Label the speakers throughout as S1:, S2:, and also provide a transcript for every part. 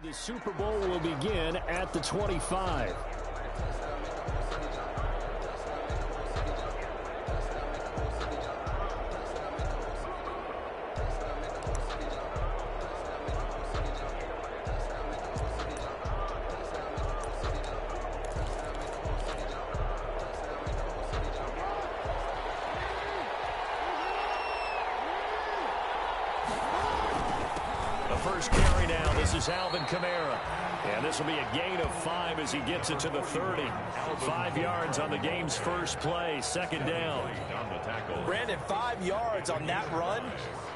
S1: The Super Bowl will begin at the 25.
S2: First carry down. This is Alvin Kamara. And this will be a gain of 5 as he gets it to the 30. 5 yards on the game's first play. Second down.
S3: Brandon, 5 yards on that run.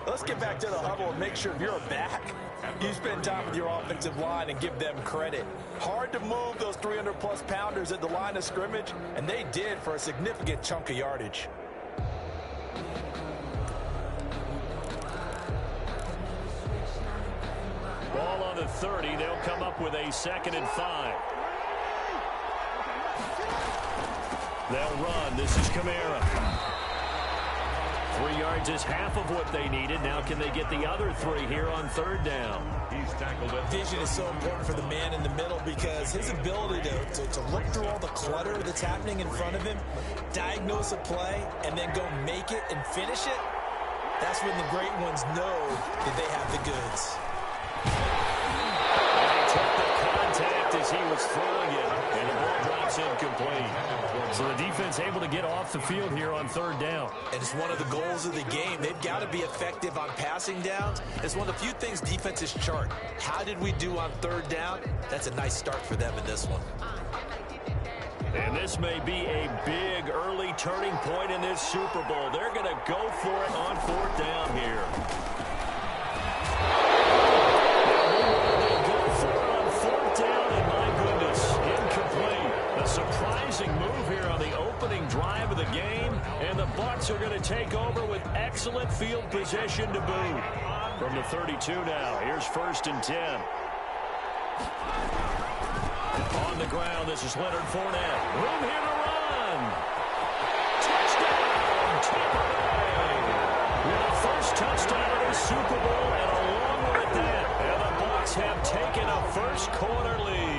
S3: Let's get back to the huddle and make sure if you're a back, you spend time with your offensive line and give them credit. Hard to move those 300-plus pounders at the line of scrimmage, and they did for a significant chunk of yardage.
S2: Ball on the 30. They'll come up with a 2nd and 5. They'll run. This is Kamara. 3 yards is half of what they needed. Now can they get the other 3 here on 3rd down?
S3: He's tackled it. Vision is so important for the man in the middle because his ability to look through all the clutter that's happening in front of him, diagnose a play, and then go make it and finish it, that's when the great ones know that they have the goods.
S2: He took the contact as he was throwing it, and the ball drops incomplete. So the defense able to get off the field here on 3rd down.
S3: And it's one of the goals of the game. They've got to be effective on passing downs. It's one of the few things defenses chart. How did we do on 3rd down? That's a nice start for them in this one.
S2: And this may be a big early turning point in this Super Bowl. They're going to go for it on 4th down here. Surprising move here on the opening drive of the game, and the Bucs are going to take over with excellent field position to boot. From the 32 now, here's 1st and 10. On the ground, this is Leonard Fournette. Room here to run. Touchdown, Tampa Bay. With a first touchdown of the Super Bowl and a long one at that. And the Bucs have taken a first-quarter lead.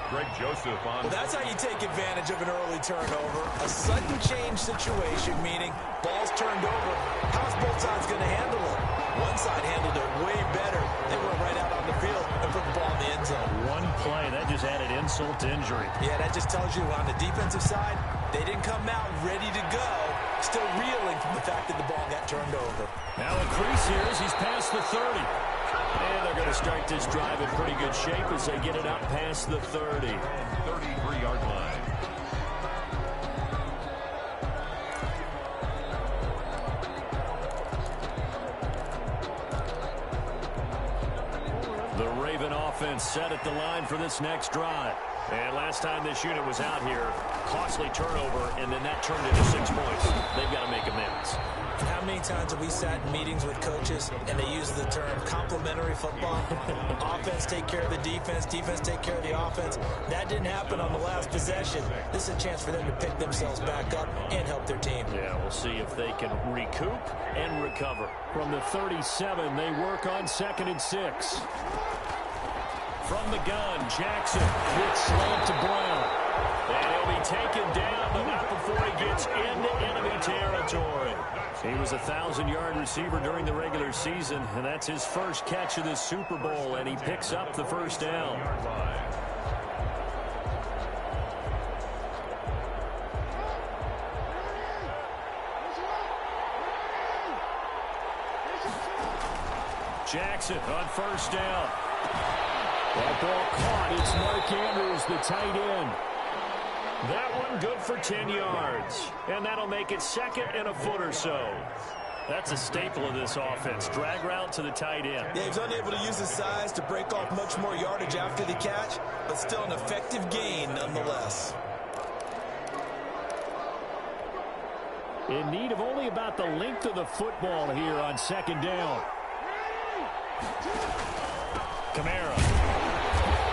S4: Greg Joseph on.
S3: Well, that's how you take advantage of an early turnover. A sudden change situation, meaning ball's turned over. How's both sides going to handle it? One side handled it way better. They went right out on the field and put the ball in the end zone.
S2: One play, that just added insult to injury.
S3: Yeah, that just tells you on the defensive side, they didn't come out ready to go. Still reeling from the fact that the ball got turned over.
S2: Now increase here as he's past the 30. And they're going to start this drive in pretty good shape as they get it up past the 30.
S4: 33-yard line.
S2: The Raven offense set at the line for this next drive. And last time this unit was out here, costly turnover, and then that turned into 6 points. They've got to make amends.
S3: How many times have we sat in meetings with coaches and they use the term complementary football? Offense take care of the defense, defense take care of the offense. That didn't happen on the last possession. This is a chance for them to pick themselves back up and help their team.
S2: Yeah, we'll see if they can recoup and recover.
S1: From the 37, they work on 2nd and 6.
S2: From the gun, Jackson. Quick slant to Brown. And he'll be taken down, but not before he gets into enemy territory. He was a 1,000-yard receiver during the regular season, and that's his first catch of this Super Bowl, and he picks up the first down. Jackson on 1st down.
S1: That ball caught. It's Mark Andrews, the tight end.
S2: That one good for 10 yards. And that'll make it 2nd and a foot or so. That's a staple of this offense. Drag route to the tight end.
S3: Yeah, he was unable to use his size to break off much more yardage after the catch, but still an effective gain nonetheless.
S1: In need of only about the length of the football here on 2nd down.
S2: Kamara.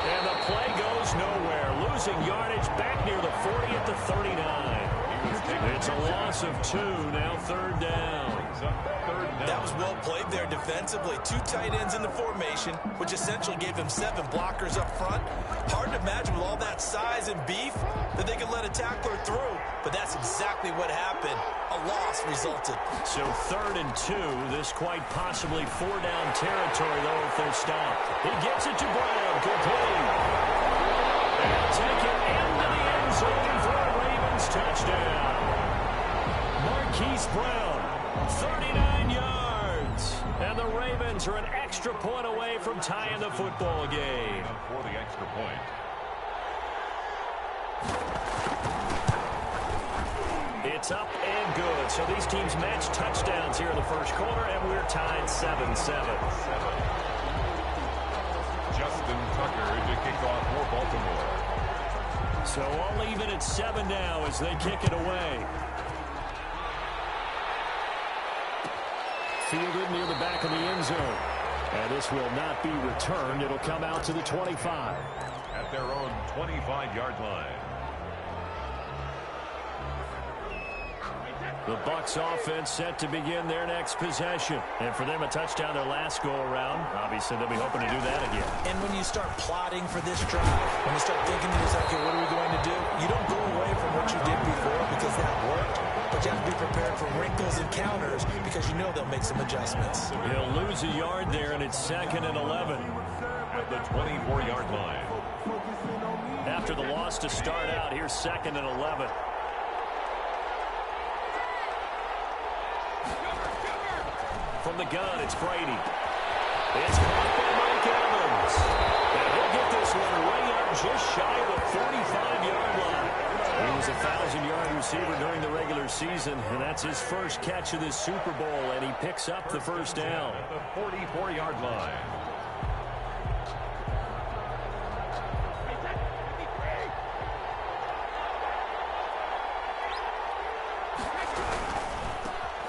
S2: And the play goes nowhere. Losing yardage back near the 40 at the 39. It's a loss of 2, now 3rd down.
S3: That was well played there defensively. 2 tight ends in the formation, which essentially gave them 7 blockers up front. Hard to imagine with all that size and beef that they could let a tackler through, but that's exactly what happened. A loss resulted.
S2: So 3rd and 2, this quite possibly 4-down territory, though, if they're stopped. He gets it to Brown, complete. And take it into the end zone for a Ravens touchdown. Marquise Brown, 39 yards. And the Ravens are an extra point away from tying the football game.
S4: For the extra point.
S2: It's up and good. So these teams match touchdowns here in the first quarter, and we're tied 7-7.
S4: Justin Tucker to kick off for Baltimore.
S2: So all even at 7 now as they kick it away. Fielded near the back of the end zone. And this will not be returned. It'll come out to the 25.
S4: At their own 25-yard line.
S2: The Bucs offense set to begin their next possession. And for them, a touchdown their last go-around. Obviously, they'll be hoping to do that again.
S3: And when you start plotting for this drive, when you start thinking to yourself, okay, what are we going to do? You don't go away from what you did before because that worked. But you have to be prepared for wrinkles and counters because you know they'll make some adjustments.
S2: He'll lose a yard there, and it's 2nd and 11.
S4: At the 24-yard line.
S2: After the loss to start out, here's 2nd and 11. From the gun, it's Brady. It's caught by Mike Evans. And he'll get this one way up just shy of the 45-yard line. He was a 1,000-yard receiver during the regular season, and that's his first catch of this Super Bowl, and he picks up the first down.
S4: At the 44-yard line.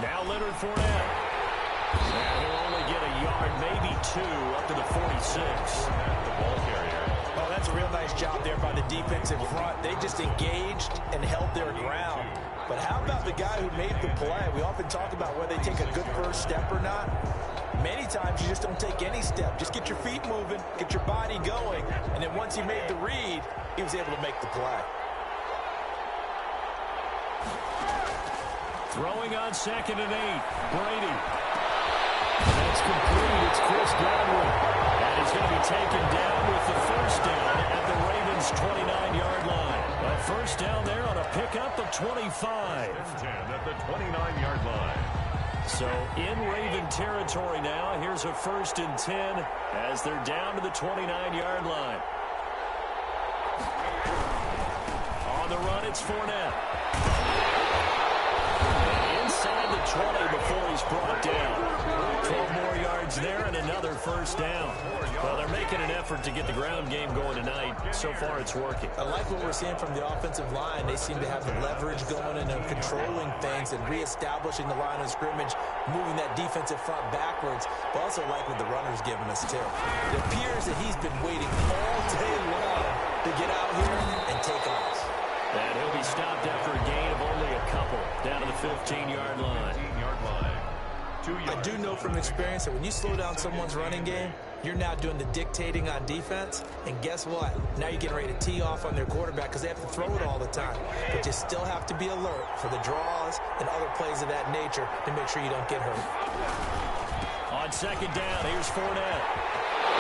S2: Now Leonard Fournette. And he'll only get a yard, maybe 2, up to the 46.
S4: The ball carrier.
S3: Oh, that's a real nice job there by the defensive front. They just engaged and held their ground. But how about the guy who made the play? We often talk about whether they take a good first step or not. Many times you just don't take any step. Just get your feet moving, get your body going. And then once he made the read, he was able to make the play.
S2: Throwing on 2nd and 8. Brady. That's complete. It's Chris Godwin. And he's going to be taken down with the first down at the Ravens' 29-yard line. A first down there on a pickup of 25.
S4: 10 at the 29-yard line.
S2: So in Raven territory now. Here's a 1st and 10 as they're down to the 29-yard line. On the run, it's Fournette. Inside the 20 before he's brought down. 12 more yards there and another first down. Well, they're making an effort to get the ground game going tonight. So far, it's working.
S3: I like what we're seeing from the offensive line. They seem to have the leverage going and they're controlling things and reestablishing the line of scrimmage, moving that defensive front backwards. But also like what the runner's giving us, too. It appears that he's been waiting all day long to get out here and take off.
S2: And he'll be stopped after a gain of only a couple down to the 15-yard line.
S4: 15-yard line. 2 yards.
S3: I do know from experience that when you slow down someone's running game, you're now doing the dictating on defense. And guess what? Now you're getting ready to tee off on their quarterback because they have to throw it all the time. But you still have to be alert for the draws and other plays of that nature to make sure you don't get hurt.
S2: On 2nd down, here's Fournette.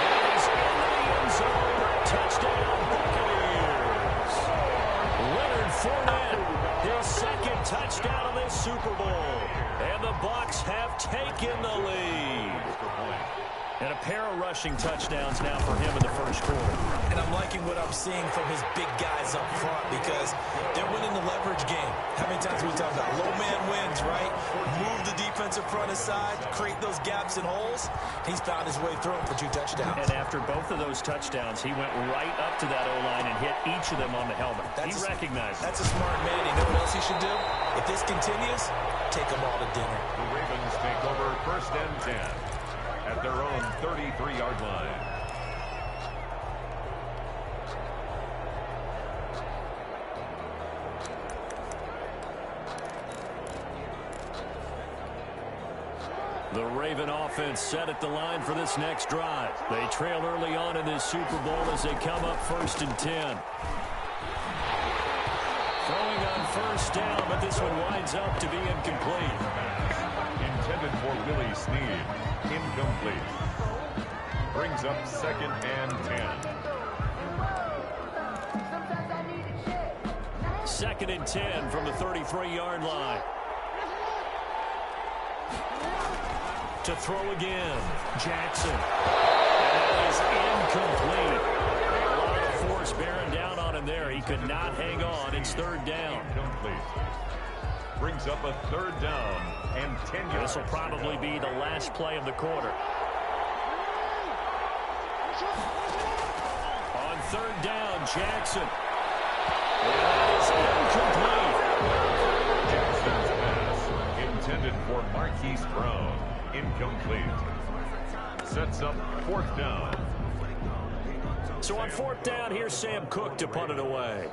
S2: And he's in the end zone. Touchdown, Buccaneers. Leonard Fournette, his 2nd touchdown of this Super Bowl. And the Bucs have taken the lead. And a pair of rushing touchdowns now for him in the first quarter.
S3: And I'm liking what I'm seeing from his big guys up front because they're winning the leverage game. How many times we talk about low man wins, right? Move the defensive front aside, create those gaps and holes. He's found his way through it for 2 touchdowns.
S2: And after both of those touchdowns, he went right up to that O-line and hit each of them on the helmet. He recognized it.
S3: That's a smart man. You know what else he should do? If this continues, take them all to dinner.
S4: The Ravens take over 1st and 10 at their own 33-yard line.
S2: The Raven offense set at the line for this next drive. They trail early on in this Super Bowl as they come up 1st and 10. Throwing on first down, but this one winds up to be incomplete.
S4: Intended for Willie Snead. Incomplete. Brings up 2nd and 10.
S2: 2nd and 10 from the 33-yard line. To throw again, Jackson. And that is incomplete. A lot of force bearing down on him there. He could not hang on. It's 3rd down.
S4: Incomplete. Brings up a 3rd down and 10 yards.
S2: This will probably be the last play of the quarter. On 3rd down, Jackson. And that is incomplete.
S4: Jackson's pass intended for Marquise Brown. Incomplete. Sets up 4th down.
S2: So on 4th down, here's Sam Cook to punt it away.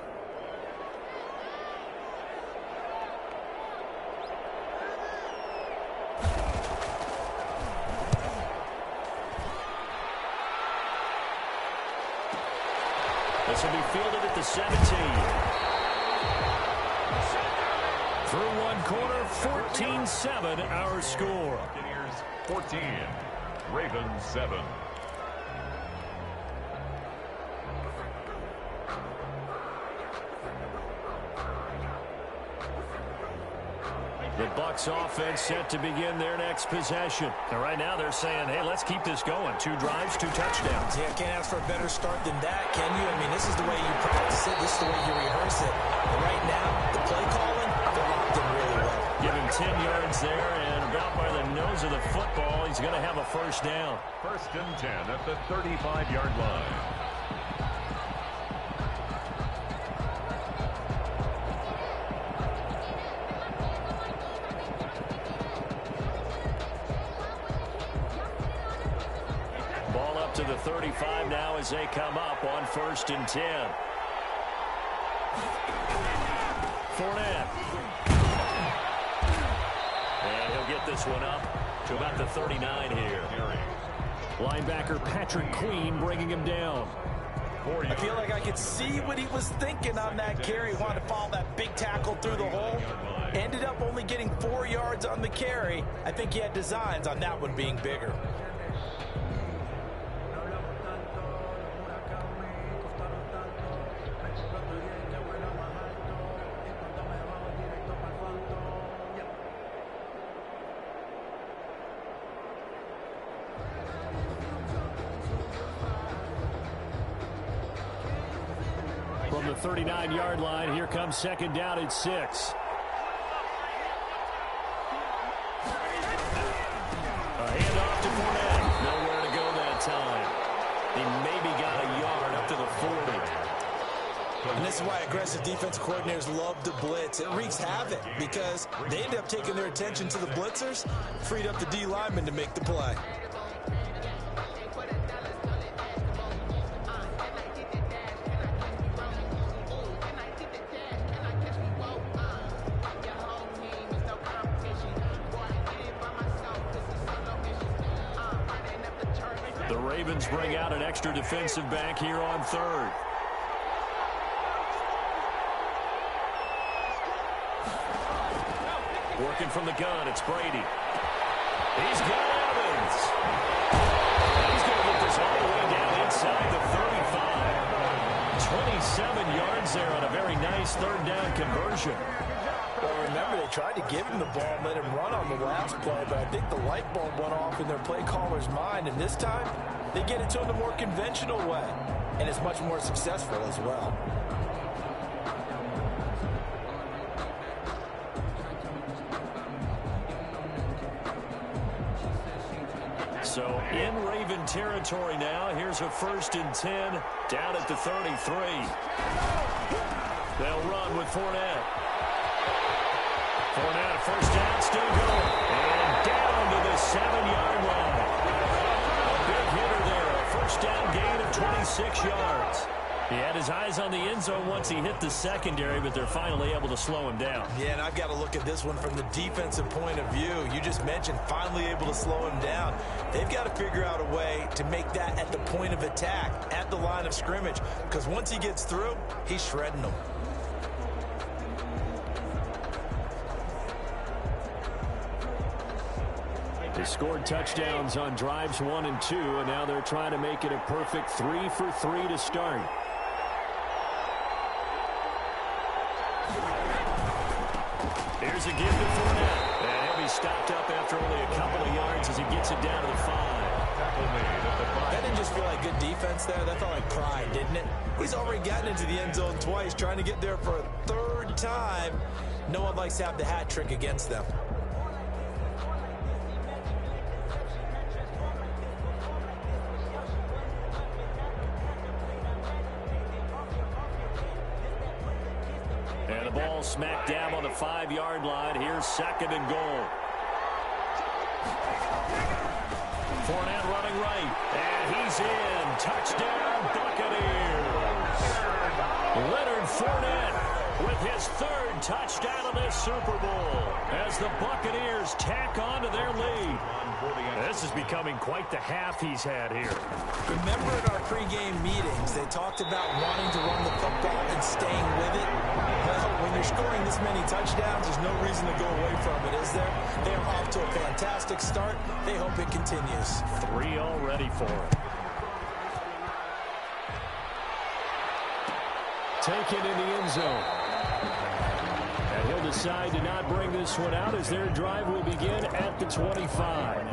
S2: This will be fielded at the 17. Through one quarter, 14-7 our score.
S4: 14, Ravens 7.
S2: The Bucs offense set to begin their next possession. And right now they're saying, hey, let's keep this going. 2 drives, 2 touchdowns.
S3: Yeah, can't ask for a better start than that, can you? I mean, this is the way you practice it. This is the way you rehearse it. But right now, the play calling, they're locked in really well.
S2: Give him 10 yards there, and about by the nose of the football, he's going to have a 1st down.
S4: 1st and 10 at the 35-yard line.
S2: Ball up to the 35 now as they come up on 1st and 10. Fournette. And he'll get this one up to about the 39 here.
S1: Linebacker Patrick Queen bringing him down.
S3: I feel like I could see what he was thinking on that carry. Wanted to follow that big tackle through the hole. Ended up only getting 4 yards on the carry. I think he had designs on that one being bigger.
S1: From the 39-yard line, here comes 2nd down at 6.
S2: A handoff to Fournette. Nowhere to go that time. He maybe got a yard up to the 40.
S3: And this is why aggressive defense coordinators love to blitz. It wreaks havoc because they end up taking their attention to the blitzers, freed up the D lineman to make the play.
S2: The Ravens bring out an extra defensive back here on 3rd. Working from the gun, it's Brady. He's got Evans. He's going to get this all the way down inside the 35. 27 yards there on a very nice 3rd down conversion.
S3: Well, remember, they tried to give him the ball and let him run on the last play, but I think the light bulb went off in their play caller's mind, and this time they get it to him the more conventional way, and it's much more successful as well.
S2: So in Raven territory now. Here's a 1st and 10 down at the 33. They'll run with Fournette. Fournette, 1st down, still going. And down to the 7-yard line. A big hitter there. A 1st down gain of 26 yards. He had his eyes on the end zone once he hit the secondary, but they're finally able to slow him down.
S3: Yeah, and I've got to look at this one from the defensive point of view. You just mentioned finally able to slow him down. They've got to figure out a way to make that at the point of attack, at the line of scrimmage, because once he gets through, he's shredding them.
S1: They scored touchdowns on drives 1 and 2, and now they're trying to make it a perfect 3 for 3 to start.
S2: Here's a give to Fournette. And he'll be stopped up after only a couple of yards as he gets it down to the 5.
S3: That didn't just feel like good defense there. That felt like pride, didn't it? He's already gotten into the end zone twice, trying to get there for a third time. No one likes to have the hat trick against them.
S2: And the ball smacked down on the 5-yard line. Here's 2nd and goal. Fournette running right. And he's in. Touchdown, Buccaneers. Leonard Fournette with his 3rd touchdown of this Super Bowl as the Buccaneers tack on to their lead. This is becoming quite the half he's had here.
S3: Remember in our pregame meetings, they talked about wanting to run the football and staying with it. Well, when you're scoring this many touchdowns, there's no reason to go away from it, is there? They are off to a fantastic start. They hope it continues.
S2: 3 already for him.
S1: Taken in the end zone. And he'll decide to not bring this one out as their drive will begin at the 25.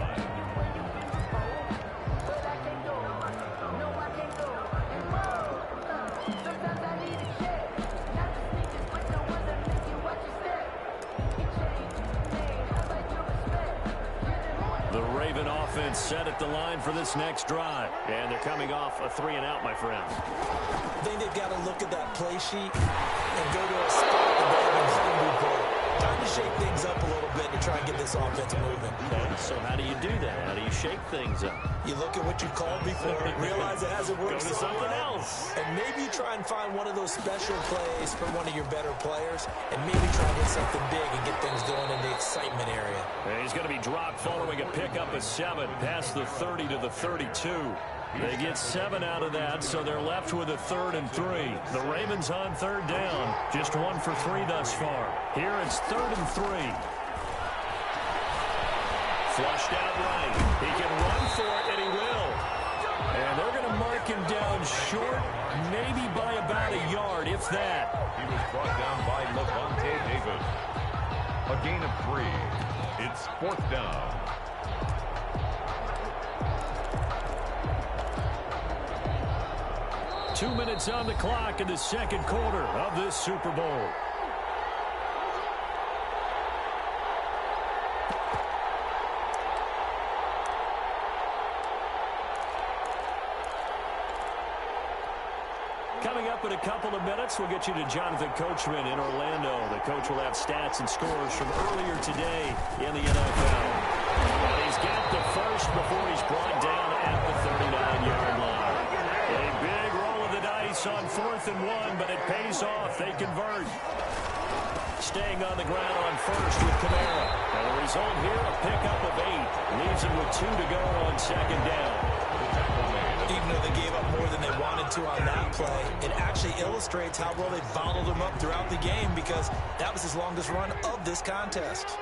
S2: The Raven offense set at the line for this next drive. And they're coming off a 3-and-out, my friend.
S3: I think they've got to look at that play sheet and go to a spot that they haven't hungry for. Time to shake things up a little bit to try and get this offense moving.
S2: Okay, so how do you do that? How do you shake things up?
S3: You look at what you called before, realize it hasn't worked
S2: Go to something else.
S3: and maybe try and find one of those special plays from one of your better players, and maybe try and hit something big and get things going in the excitement area.
S2: And he's going to be dropped following a pickup of 7 past the 30 to the 32. They get 7 out of that, so they're left with a 3rd and 3. The Ravens on 3rd down. Just 1 for 3 thus far. Here it's 3rd and 3. Flushed out right. He can run for it, and he will. And they're going to mark him down short, maybe by about a yard, if that.
S4: He was brought down by Levante Davis. A gain of 3. It's 4th down.
S1: Two minutes on the clock in the 2nd quarter of this Super Bowl. Coming up in a couple of minutes, we'll get you to Jonathan Coachman in Orlando. The coach will have stats and scores from earlier today in the NFL. And he's got the first before he's brought down at the 39-yard line. A big roll of the dice on 4th and 1, but it pays off. They convert. Staying on the ground on 1st with Kamara. And the result here, a pickup of 8. Leaves him with 2 to go on 2nd down.
S3: Even though they gave up more than they wanted to on that play, it actually illustrates how well they bottled him up throughout the game, because that was his longest run of this contest.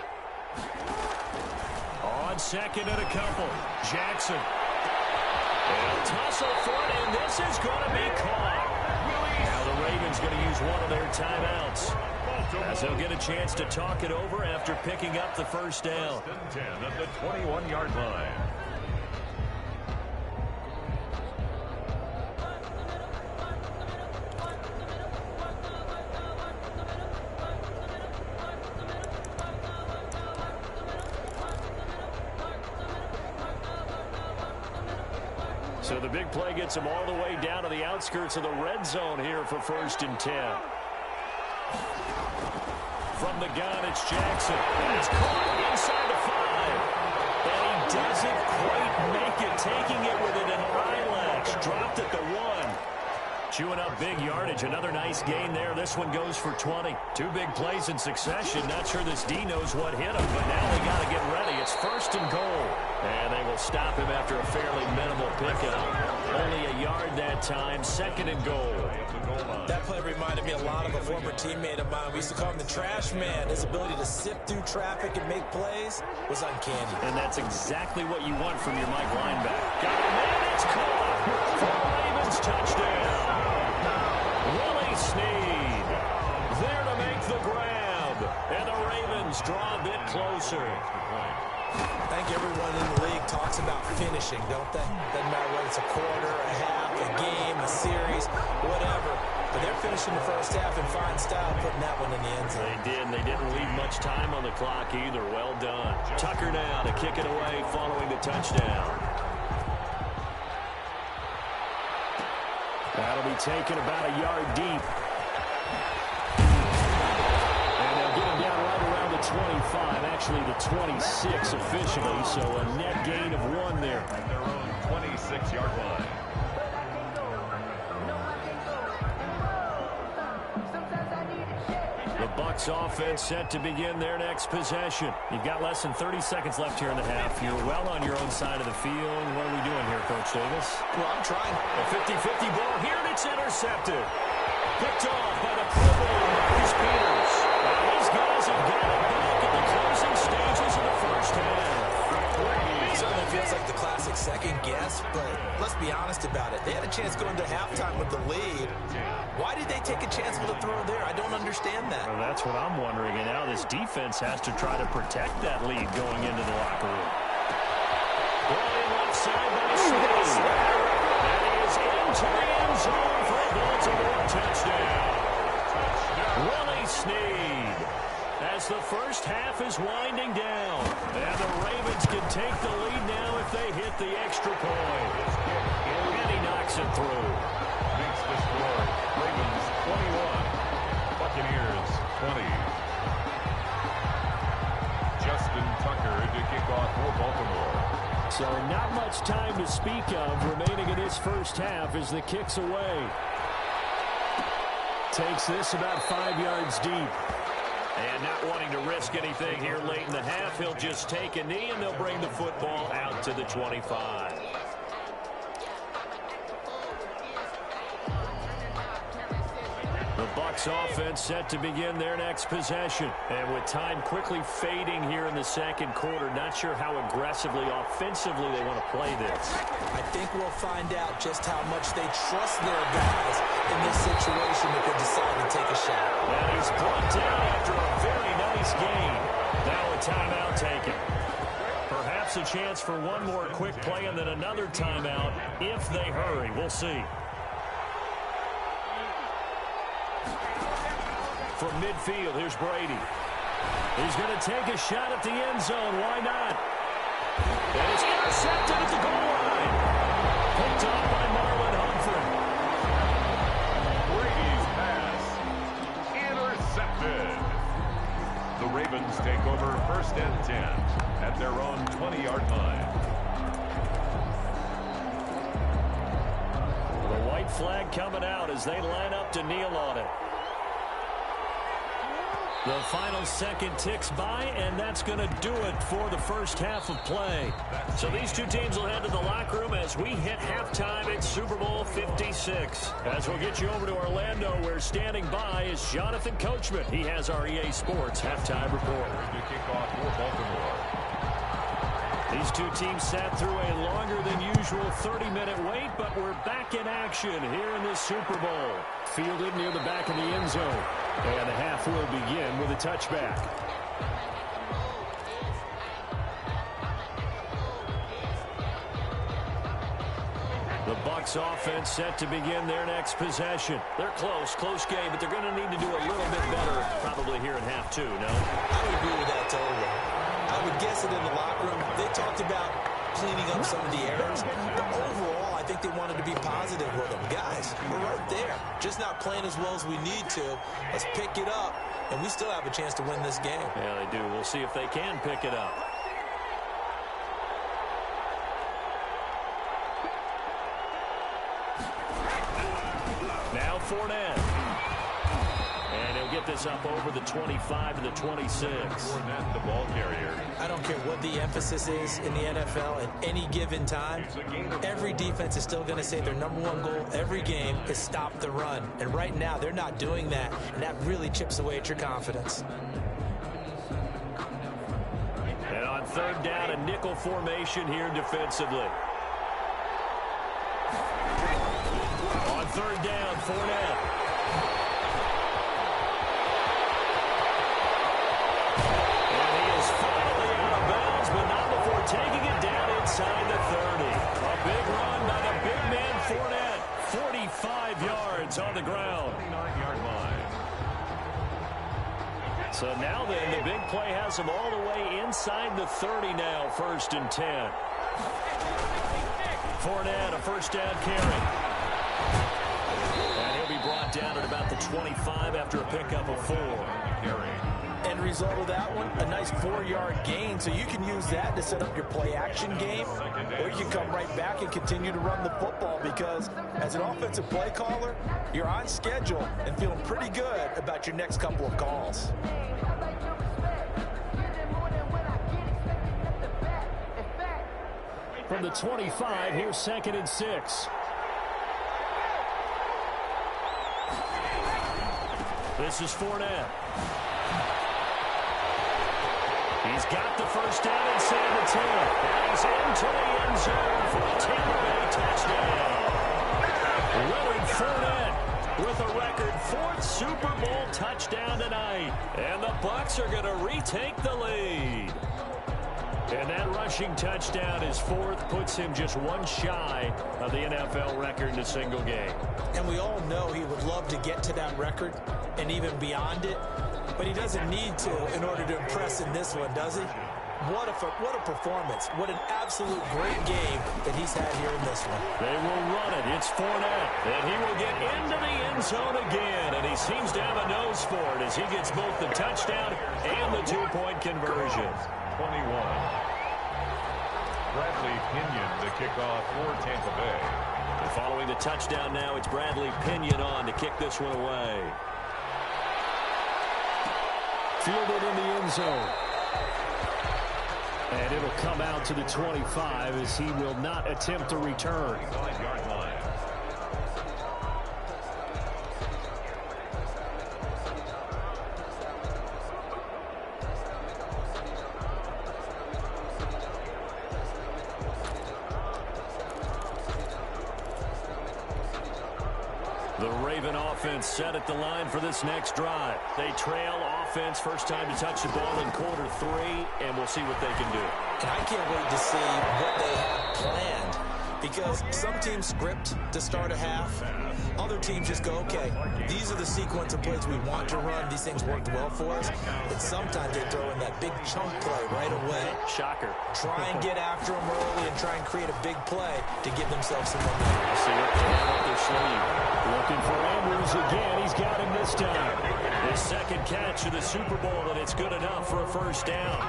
S2: On 2nd and a couple, Jackson. They'll tussle for it, and this is going to be caught. Now the Ravens going to use one of their timeouts, as they'll get a chance to talk it over after picking up the first down.
S4: 10 at the 21-yard line.
S1: So the big play gets him all the way down to the outskirts of the red zone here for 1st and 10. From the gun, it's Jackson. And it's caught inside the 5. And he doesn't quite make it, taking it with an eyelash. Dropped at the 1. Chewing up big yardage. Another nice gain there. This one goes for 20. Two big plays in succession. Not sure this D knows what hit him, but now they got to get ready. It's 1st and goal. And they will stop him after a fairly minimal pickup. Only a yard that time. 2nd and goal.
S3: That play reminded me a lot of a former teammate of mine. We used to call him the trash man. His ability to sift through traffic and make plays was uncanny.
S1: And that's exactly what you want from your Mike linebacker. Got him, and it's caught for a Ravens touchdown. Willie Snead there to make the grab. And the Ravens draw a bit closer.
S3: I think everyone in the league talks about finishing, don't they? Doesn't matter whether it's a quarter, a half, a game, a series, whatever. But they're finishing the first half in fine style, putting that one in the end zone.
S1: They did, and they didn't leave much time on the clock either. Well done. Tucker now to kick it away following the touchdown. That'll be taken about a yard deep. And they'll get him down right around the 25, actually the 26 officially, so a net gain of 1 there.
S4: At their own 26-yard line.
S1: The Bucs offense set to begin their next possession. You've got less than 30 seconds left here in the half. You're well on your own side of the field. What are we doing here, Coach Davis?
S3: Well, I'm trying.
S1: A 50-50 ball here, and it's intercepted. Picked off by the Pro Bowl Marcus Peters. Now these guys have got it back in the closing stages of the first half.
S3: It certainly feels like the classic second guess, but let's be honest about it. They had a chance going to halftime with the lead. Why did they take a chance with a throw there? I don't understand that.
S1: Well, that's what I'm wondering, and now this defense has to try to protect that lead going into the locker room. Going left side by Snead. That is into the end zone for a Baltimore touchdown. Willie Snead. As the first half is winding down, and the Ravens can take the lead now if they hit the extra point. And he knocks it through.
S4: Makes the score. Ravens 21. Buccaneers 20. Justin Tucker to kick off for Baltimore.
S1: So not much time to speak of remaining in this first half as the kick's away. Takes this about 5 yards deep. And not wanting to risk anything here late in the half, he'll just take a knee and they'll bring the football out to the 25. The Bucs offense set to begin their next possession. And with time quickly fading here in the second quarter, not sure how aggressively, offensively they want to play this.
S3: I think we'll find out just how much they trust their guys in this situation if they decide to take a shot.
S1: And he's brought down after a very nice gain. Now a timeout taken. Perhaps a chance for one more quick play and then another timeout if they hurry. We'll see. From midfield, here's Brady. He's going to take a shot at the end zone. Why not? And it's intercepted at the goal line. Picked off by Marlon Humphrey.
S4: Brady's pass. Intercepted. The Ravens take over 1st and 10 at their own 20-yard line.
S1: The white flag coming out as they line up to kneel on it. The final second ticks by, and that's going to do it for the first half of play. So these two teams will head to the locker room as we hit halftime at Super Bowl 56. As we'll get you over to Orlando, where standing by is Jonathan Coachman. He has our EA Sports halftime report.
S4: To kick off for Baltimore.
S1: These two teams sat through a longer than usual 30-minute wait, but we're back in action here in this Super Bowl. Fielded near the back of the end zone. And the half will begin with a touchback. The Bucs offense set to begin their next possession. They're close game, but they're going to need to do a little bit better probably here in half two, no?
S3: I would agree with that totally. I would guess it in the locker room. They talked about cleaning up some of the errors, but overall, I think they wanted to be positive with them. Guys, we're right there. Just not playing as well as we need to. Let's pick it up, and we still have a chance to win this game.
S1: Yeah, they do. We'll see if they can pick it up. Fournette. And he'll get this up over the 25 to the 26.
S4: Fournette, the ball carrier.
S3: I don't care what the emphasis is in the NFL at any given time. Every defense is still going to say their #1 goal every game is stop the run. And right now, they're not doing that. And that really chips away at your confidence.
S1: And on third down, a nickel formation here defensively. On third down, Fournette. And he is finally out of bounds, but not before taking it down inside the 30. A big run by the big man Fournette. 45 yards on the ground.
S4: 29-yard line.
S1: So now then, the big play has him all the way inside the 30 now, 1st and 10. Fournette, a first down carry. And he'll be brought down at about the 25 after a pickup of 4.
S3: End result of that one, a nice 4-yard gain, so you can use that to set up your play-action game, or you can come right back and continue to run the football because as an offensive play caller, you're on schedule and feeling pretty good about your next couple of calls.
S1: From the 25, here's 2nd and 6. This is Fournette. He's got the first down inside the 10. And he's into the end zone for a Tampa Bay touchdown. Leonard Fournette with a record 4th Super Bowl touchdown tonight. And the Bucs are going to retake the lead. And that rushing touchdown is 4th, puts him just one shy of the NFL record in a single game.
S3: And we all know he would love to get to that record and even beyond it, but he doesn't need to in order to impress in this one, does he? What a performance. What an absolute great game that he's had here in this one.
S1: They will run it. It's Fournette. And he will get into the end zone again. And he seems to have a nose for it as he gets both the touchdown and the 2-point conversion.
S4: 21. Bradley Pinion, the kickoff for Tampa Bay.
S1: And following the touchdown now, it's Bradley Pinion on to kick this one away. Fielded in the end zone. And it'll come out to the 25 as he will not attempt to return.
S4: 5-yard line.
S1: The Raven offense set at the line for this next drive. They trail offense, first time to touch the ball in quarter 3, and we'll see what they can do.
S3: And I can't wait to see what they have planned because some teams script to start a half. Other teams just go, okay, these are the sequence of plays we want to run. These things worked well for us. And sometimes they throw in that big chunk play right away.
S1: Shocker.
S3: Try and get after them early and try and create a big play to give themselves some momentum.
S1: See what they have up their sleeve. Looking for Andrews again. He's got him this time. His second catch of the Super Bowl, and it's good enough for a first down.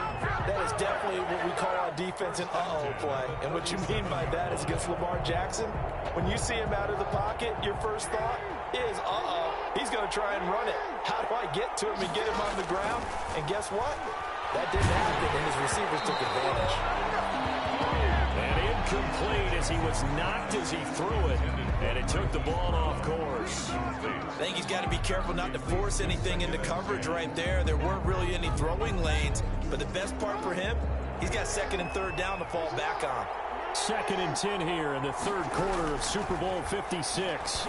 S3: That is definitely what we call on defense an uh-oh play. And what you mean by that is against Lamar Jackson, when you see him out of the pocket, your first thought is, uh-oh, he's going to try and run it. How do I get to him and get him on the ground? And guess what? That didn't happen, and his receivers took advantage.
S1: And incomplete as he was knocked as he threw it, and it took the ball off course.
S3: I think he's got to be careful not to force anything into coverage right there. There weren't really any throwing lanes, but the best part for him, he's got 2nd and 3rd down to fall back on.
S1: 2nd and 10 here in the 3rd quarter of Super Bowl 56.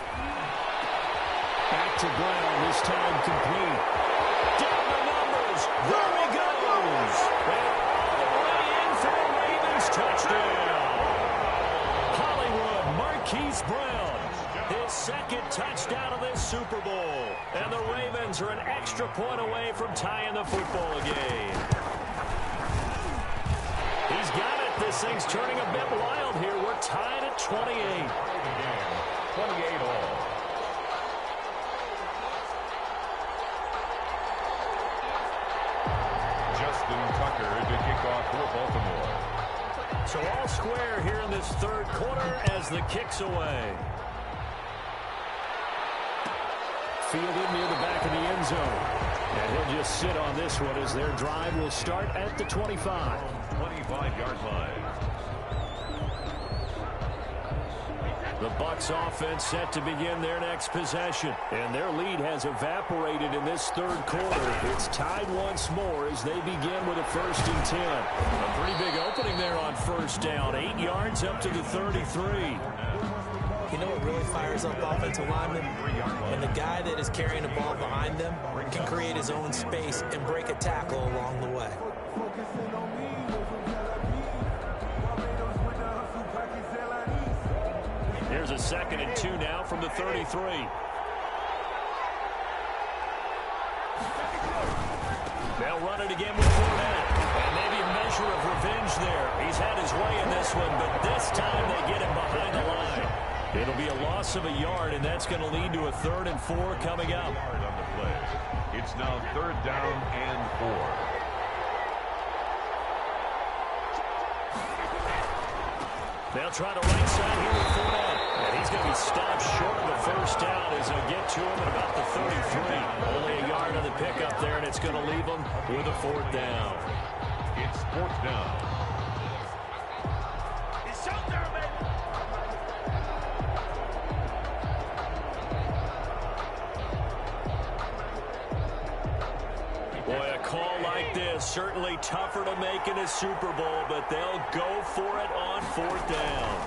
S1: Back to Brown, this time complete. Down the numbers, there he goes! And all the way in for the Ravens touchdown. Hollywood Marquise Brown, his 2nd touchdown of this Super Bowl. And the Ravens are an extra point away from tying the football game. He's got it. This thing's turning a bit wild here. We're tied at 28.
S4: 28 all. Justin Tucker to kick off for Baltimore.
S1: So all square here in this 3rd quarter as the kick's away. fielded near the back of the end zone. And he'll just sit on this one as their drive will start at the 25.
S4: 25-yard line.
S1: The Bucs offense set to begin their next possession. And their lead has evaporated in this third quarter. It's tied once more as they begin with a 1st and 10. A pretty big opening there on 1st down. 8 yards up to the 33.
S3: You know what really fires up offensive linemen? When the guy that is carrying the ball behind them can create his own space and break a tackle along the way.
S1: Here's a 2nd and 2 now from the 33. They'll run it again with Fournette. And maybe a measure of revenge there. He's had his way in this one, but this time they get him behind the line. It'll be a loss of a yard, and that's going to lead to a 3rd and 4 coming up.
S4: On the play. It's now 3rd down and 4.
S1: They'll try to right side here with Fournette. And he's going to be stopped short of the 1st down as they'll get to him at about the 33. Only a yard on the pickup there, and it's going to leave them with a 4th down.
S4: It's 4th down.
S1: Boy, a call like this, certainly tougher to make in a Super Bowl, but they'll go for it on 4th down.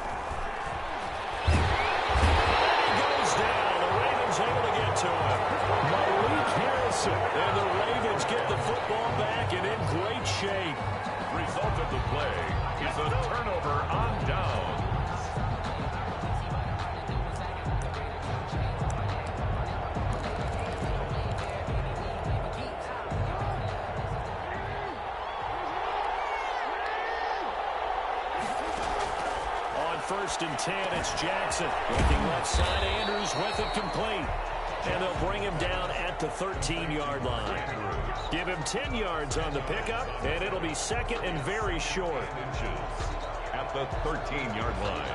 S1: And he goes down. The Ravens able to get to him. Malik Harrison. And the Ravens get the football back and in great shape.
S4: Result of the play is a turnover on down.
S1: On 1st and 10, it's Jackson. Looking left side, Andrews with it complete. And they'll bring him down at the 13-yard line. Give him 10 yards on the pickup, and it'll be 2nd and very short.
S4: At the 13-yard line.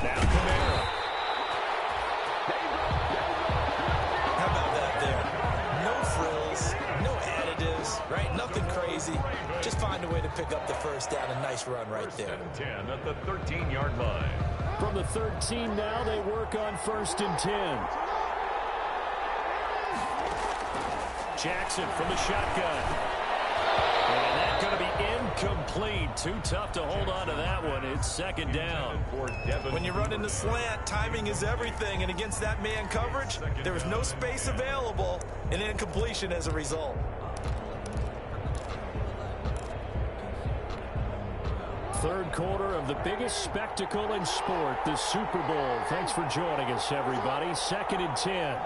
S1: Now Kamara.
S3: How about that there? No frills, no additives, right? Nothing crazy. Just find a way to pick up the 1st down. A nice run right there.
S4: 10 at the 13-yard line.
S1: From the 13 now, they work on 1st and 10. Jackson from the shotgun. And that's going to be incomplete. Too tough to hold on to that one. It's 2nd down.
S3: When you run in the slant, timing is everything. And against that man coverage, there was no space available. And incompletion as a result.
S1: Third quarter of the biggest spectacle in sport, the Super Bowl. Thanks for joining us, everybody. 2nd and 10.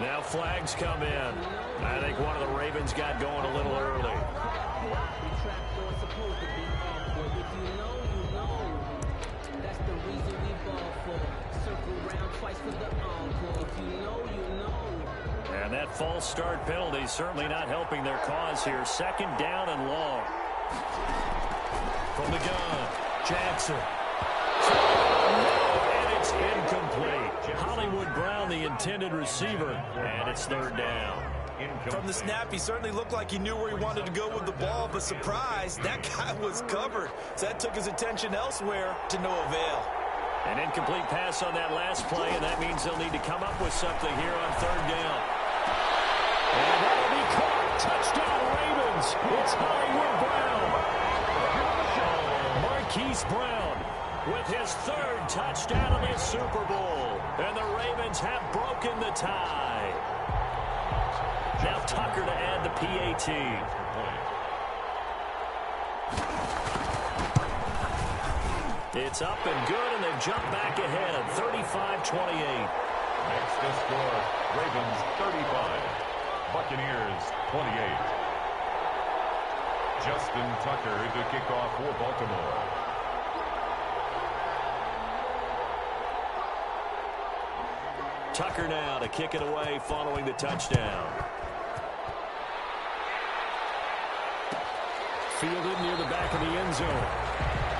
S1: Now flags come in. I think one of the Ravens got going a little early. And that false start penalty certainly not helping their cause here. 2nd down and long. From the gun, Jackson. And it's incomplete. Hollywood Brown, the intended receiver, and it's 3rd down.
S3: From the snap, he certainly looked like he knew where he wanted to go with the ball, but surprise, that guy was covered. So that took his attention elsewhere to no avail.
S1: An incomplete pass on that last play, and that means they'll need to come up with something here on 3rd down. And that'll be caught. Touchdown, Ravens. It's Hollywood Brown. Marquise Brown with his 3rd touchdown of this Super Bowl. And the Ravens have broken the tie. Now Tucker to add the PAT. It's up and good, and they've jumped back ahead, 35-28.
S4: Next to score, Ravens 35, Buccaneers 28. Justin Tucker to kick off for Baltimore.
S1: Tucker now to kick it away following the touchdown. Fielded near the back of the end zone.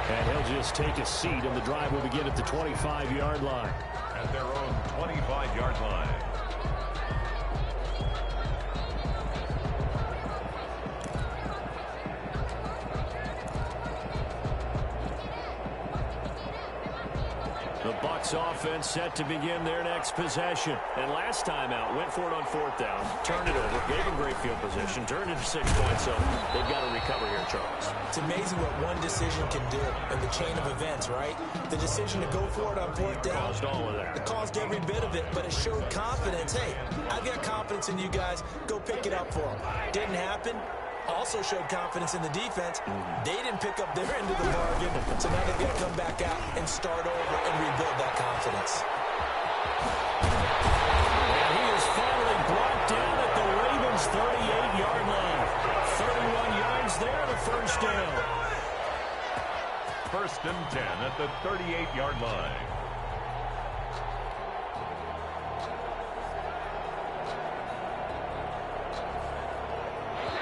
S1: And he'll just take a seat, and the drive will begin at the 25-yard line.
S4: At their own 25-yard line.
S1: The Bucs offense set to begin their next possession. And last time out, went for it on fourth down, turned it over, gave them great field position, turned it to 6 points, so they've got to recover here, Charles.
S3: It's amazing what one decision can do in the chain of events, right? The decision to go for it on fourth down.
S1: Caused all of that.
S3: It caused every bit of it, but it showed confidence. Hey, I've got confidence in you guys. Go pick it up for them. Didn't happen. Also showed confidence in the defense. They didn't pick up their end of the bargain, so now they've got to come back out and start over and rebuild that confidence.
S1: And he is finally brought down at the Ravens' 38-yard line. 31 yards there, the first down.
S4: 1st and 10 at the 38-yard line.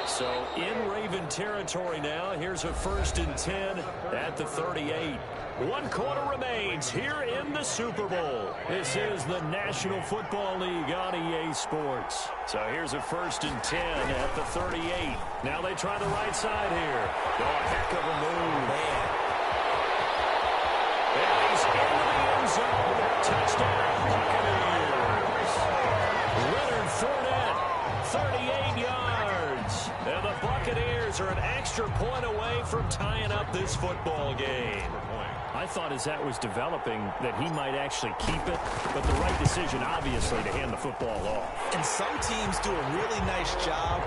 S1: So in Raven territory now. Here's a 1st and 10 at the 38. 1 quarter remains here in the Super Bowl. This is the National Football League on EA Sports. So here's a 1st and 10 at the 38. Now they try the right side here. Oh, a heck of a move.
S3: Man.
S1: And he's into the end zone. Touchdown, Buccaneers. Leonard Fournette, 38 yards. And the Buccaneers are an extra point away from tying up this football game. I thought as that was developing that he might actually keep it, but the right decision, obviously, to hand the football off.
S3: And some teams do a really nice job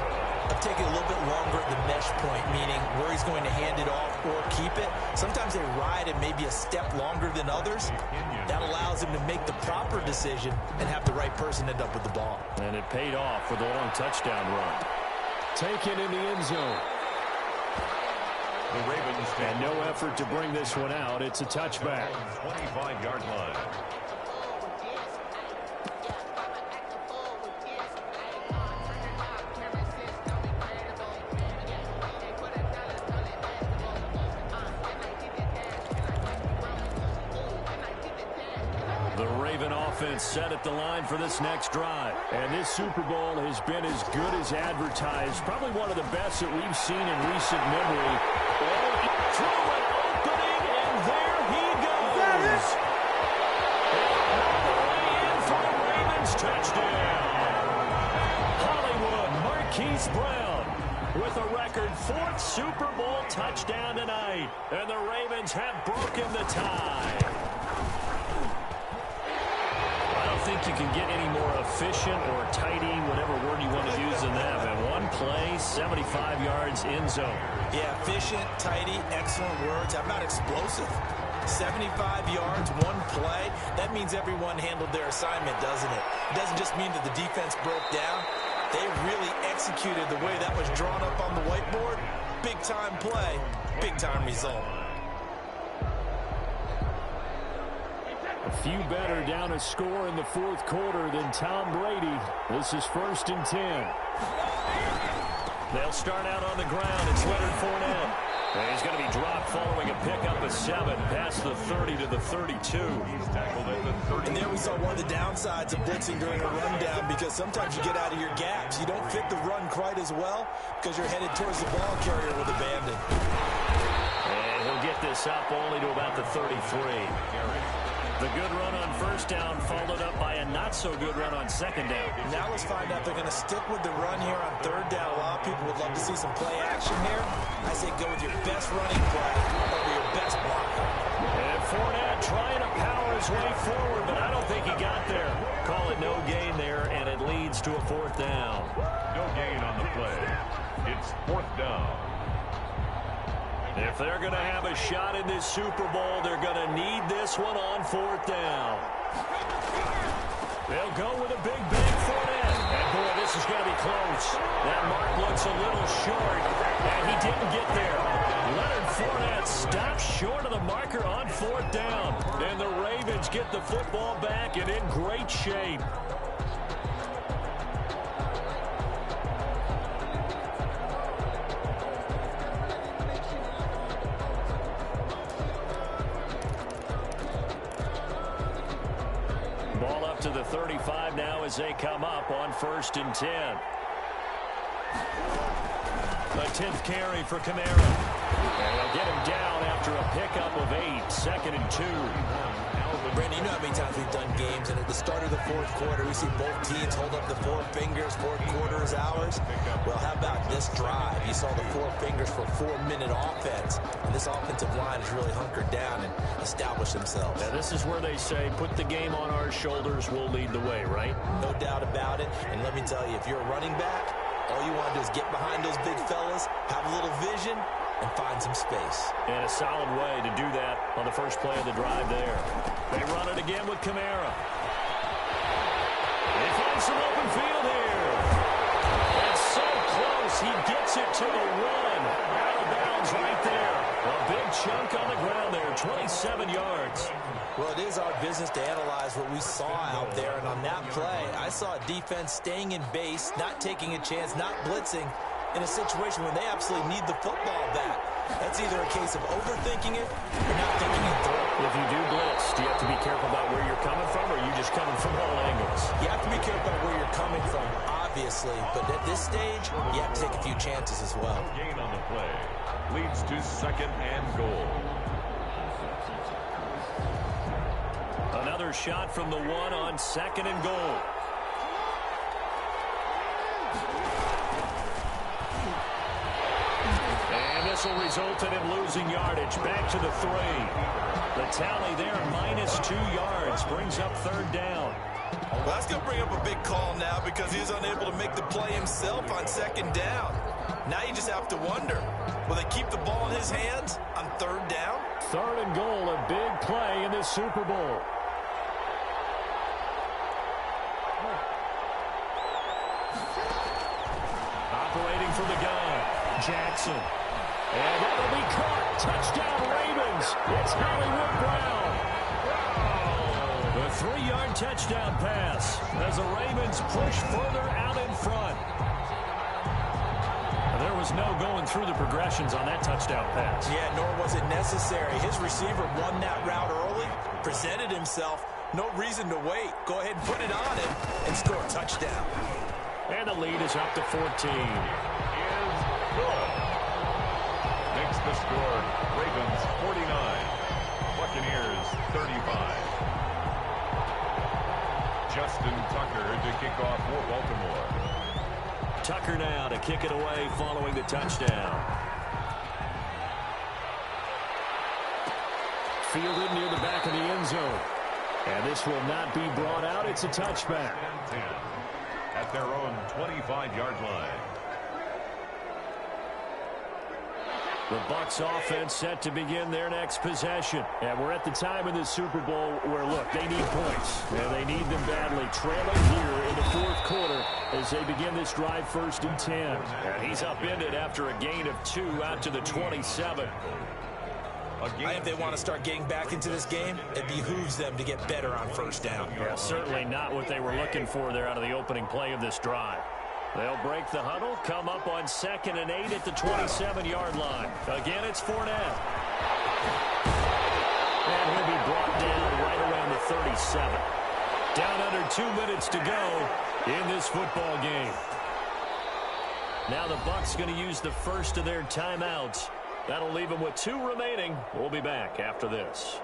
S3: of taking a little bit longer at the mesh point, meaning where he's going to hand it off or keep it. Sometimes they ride it maybe a step longer than others. That allows him to make the proper decision and have the right person end up with the ball.
S1: And it paid off with a long touchdown run. Taken in the end zone.
S4: The Ravens
S1: and no effort to bring this one out. It's a touchback.
S4: 25-yard line.
S1: The Raven offense set at the line for this next drive. And this Super Bowl has been as good as advertised. Probably one of the best that we've seen in recent memory. Through an opening, and there he goes. And all the way in for the Ravens touchdown. Hollywood Marquise Brown with a record 4th Super Bowl touchdown tonight. And the Ravens have broken the tie. I don't think you can get any more efficient or tidy, whatever word you want to use in that. And one play, 75 yards in zone.
S3: Yeah, efficient, tidy, excellent words. How about explosive? 75 yards, one play. That means everyone handled their assignment, doesn't it? It doesn't just mean that the defense broke down. They really executed the way that was drawn up on the whiteboard. Big-time play, big-time result.
S1: A few better down a score in the 4th quarter than Tom Brady. This is 1st and 10. They'll start out on the ground. It's Leonard Fournette. And he's going to be dropped following a pickup of 7 past the 30 to the 32.
S4: He's tackled at the 30.
S3: And there we saw one of the downsides of blitzing during a rundown, because sometimes you get out of your gaps. You don't fit the run quite as well because you're headed towards the ball carrier with abandon.
S1: And he'll get this up only to about the 33. The good run on 1st down followed up by a not-so-good run on 2nd down.
S3: Now let's find out they're going to stick with the run here on 3rd down. A lot of people would love to see some play action here. I say go with your best running play over your best blocker.
S1: And Fournette trying to power his way forward, but I don't think he got there. Call it no gain there, and it leads to a 4th down.
S4: No gain on the play. It's 4th down.
S1: If they're going to have a shot in this Super Bowl, they're going to need this one on 4th down. They'll go with a big bang Fournette. And boy, this is going to be close. That mark looks a little short. And he didn't get there. Leonard Fournette stopped short of the marker on 4th down. And the Ravens get the football back and in great shape. Ball up to the 35 now as they come up on 1st and 10. A 10th carry for Kamara. And they'll get him down after a pickup of 8. 2nd and 2.
S3: Brandon, you know how many times we've done games, and at the start of the 4th quarter, we see both teams hold up the 4 fingers, 4th quarter is ours. Well, how about this drive? You saw the 4 fingers for 4-minute offense, and this offensive line has really hunkered down and established themselves.
S1: Now, this is where they say, put the game on our shoulders, we'll lead the way, right?
S3: No doubt about it, and let me tell you, if you're a running back, all you want to do is get behind those big fellas, have a little vision, and find some space.
S1: And a solid way to do that on the first play of the drive there. They run it again with Kamara. They find some open field here. That's so close. He gets it to the 1. Out of bounds right there. A big chunk on the ground there. 27 yards.
S3: Well, it is our business to analyze what we saw out there. And on that play, I saw a defense staying in base, not taking a chance, not blitzing, in a situation where they absolutely need the football back. That's either a case of overthinking it or not thinking it through.
S1: If you do blitz, do you have to be careful about where you're coming from, or are you just coming from all angles?
S3: You have to be careful about where you're coming from, obviously. But at this stage, you have to take a few chances as well.
S4: Gain on the play leads to 2nd and goal.
S1: Another shot from the 1 on 2nd and goal. This will result in him losing yardage. Back to the 3. The tally there, -2 yards, brings up 3rd down.
S3: Well, that's going to bring up a big call now because he was unable to make the play himself on 2nd down. Now you just have to wonder, will they keep the ball in his hands on 3rd down?
S1: 3rd and goal, a big play in this Super Bowl. Operating from the gun, Jackson. And that'll be caught. Touchdown, Ravens. It's Hollywood Brown. The 3-yard touchdown pass as the Ravens push further out in front. There was no going through the progressions on that touchdown pass.
S3: Yeah, nor was it necessary. His receiver won that route early, presented himself. No reason to wait. Go ahead and put it on him and score a touchdown.
S1: And the lead is up to 14.
S4: Is good. Makes the score Ravens 49, Buccaneers 35. Justin Tucker to kick off for Baltimore.
S1: Tucker now to kick it away following the touchdown. Fielded near the back of the end zone. And this will not be brought out. It's a touchback.
S4: 10 at their own 25-yard line.
S1: The Bucs offense set to begin their next possession. And we're at the time in the Super Bowl where, look, they need points. And they need them badly. Trailing here in the 4th quarter as they begin this drive 1st and 10. And he's upended after a gain of 2 out to the 27.
S3: I think if they want to start getting back into this game, it behooves them to get better on 1st down.
S1: Yeah, certainly not what they were looking for there out of the opening play of this drive. They'll break the huddle, come up on 2nd and 8 at the 27-yard line. Again, it's Fournette. And he'll be brought down right around the 37. Down under 2 minutes to go in this football game. Now the Bucs going to use the first of their timeouts. That'll leave them with 2 remaining. We'll be back after this.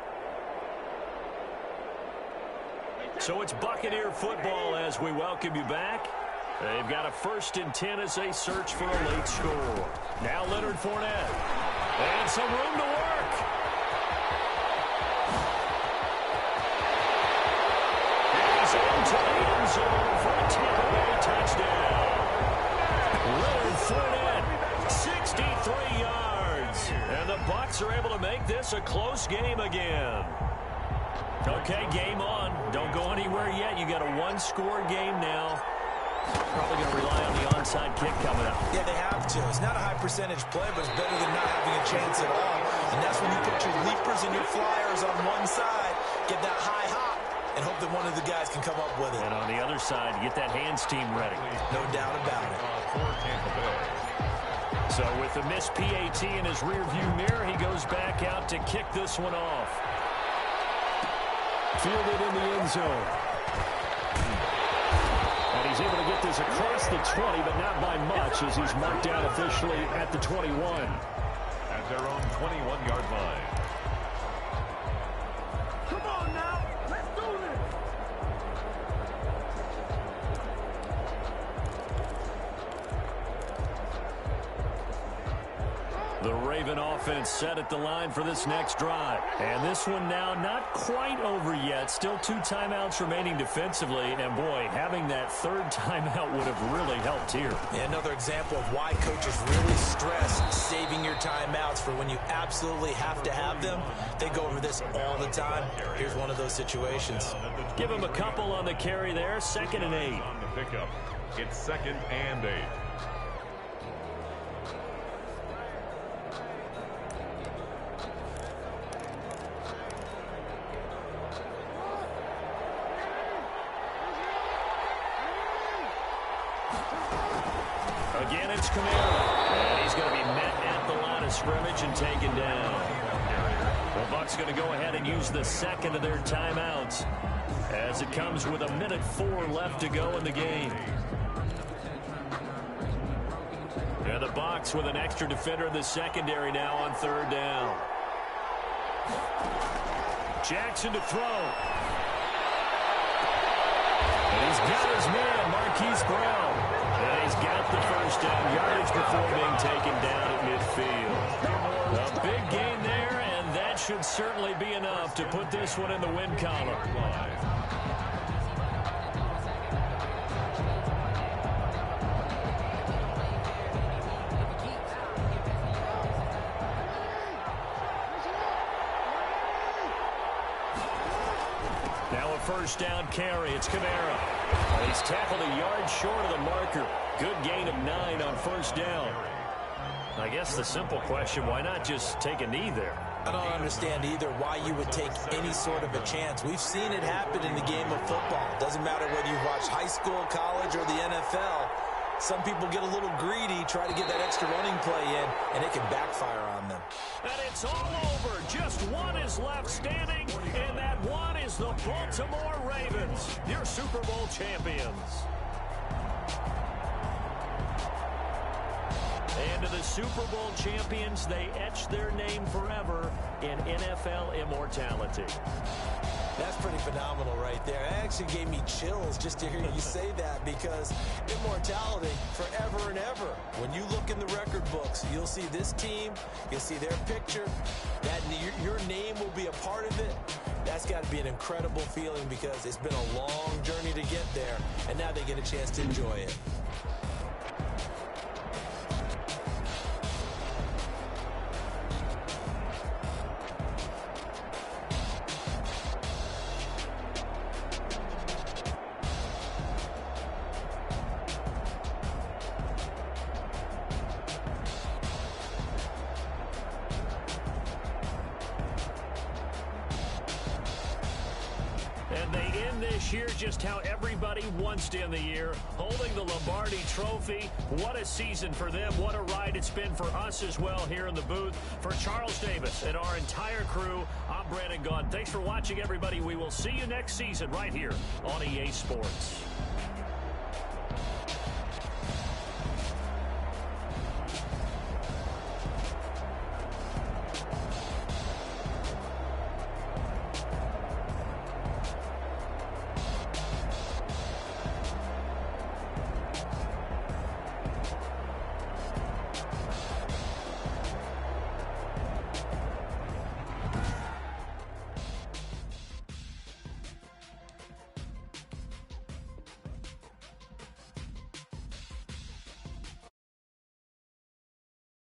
S1: So it's Buccaneer football as we welcome you back. They've got a 1st and 10 as they search for a late score. Now Leonard Fournette. And some room to work. He's into the end zone for a Tampa Bay touchdown. Leonard Fournette, 63 yards. And the Bucs are able to make this a close game again. Okay, game on. Don't go anywhere yet. You got a 1-score game now. Probably going to rely on the onside kick coming up.
S3: Yeah, they have to. It's not a high percentage play, but it's better than not having a chance at all. And that's when you put your leapers and your flyers on one side, get that high hop, and hope that one of the guys can come up with it.
S1: And on the other side, get that hands team ready.
S3: No doubt about it.
S1: So with the missed PAT in his rearview mirror, he goes back out to kick this one off.
S2: Fielded in the end zone. And he's able to get this across the 20, but not by much, as he's marked down officially at the 21.
S4: At their own 21-yard line.
S2: Come on now, let's do this.
S1: The Raven offense set at the line for this next drive. And this one now not quite over yet. Still 2 timeouts remaining defensively. And, boy, having that third timeout would have really helped here.
S3: Yeah, another example of why coaches really stress saving your timeouts for when you absolutely have to have them. They go over this all the time. Here's one of those situations.
S1: Give him a couple on the carry there. 2nd and 8.
S4: On the pickup, it's 2nd and 8.
S1: Again, it's Kamara. And he's going to be met at the line of scrimmage and taken down. The Bucs going to go ahead and use the second of their timeouts as it comes with 1:04 left to go in the game. And the Bucs with an extra defender in the secondary now on 3rd down. Jackson to throw. And he's got his man, Marquise Brown. And he's got the first down yardage before being taken down at midfield. A big gain there, and that should certainly be enough to put this one in the win column. Now a first down carry. It's Kamara. He's tackled a yard short of the marker. Good gain of 9 on first down. I guess the simple question, why not just take a knee there?
S3: I don't understand either why you would take any sort of a chance. We've seen it happen in the game of football. Doesn't matter whether you've watched high school, college, or the NFL. Some people get a little greedy, try to get that extra running play in, and it can backfire on them.
S1: And it's all over. Just one is left standing, and that one is the Baltimore Ravens, your Super Bowl champions. And to the Super Bowl champions, they etch their name forever in NFL immortality.
S3: That's pretty phenomenal right there. It actually gave me chills just to hear you say that, because immortality forever and ever. When you look in the record books, you'll see this team, you'll see their picture, that your name will be a part of it. That's got to be an incredible feeling, because it's been a long journey to get there, and now they get a chance to enjoy it.
S1: And they end this year just how everybody wants to end the year, holding the Lombardi Trophy. What a season for them. What a ride it's been for us as well here in the booth. For Charles Davis and our entire crew, I'm Brandon Gaudin. Thanks for watching, everybody. We will see you next season right here on EA Sports.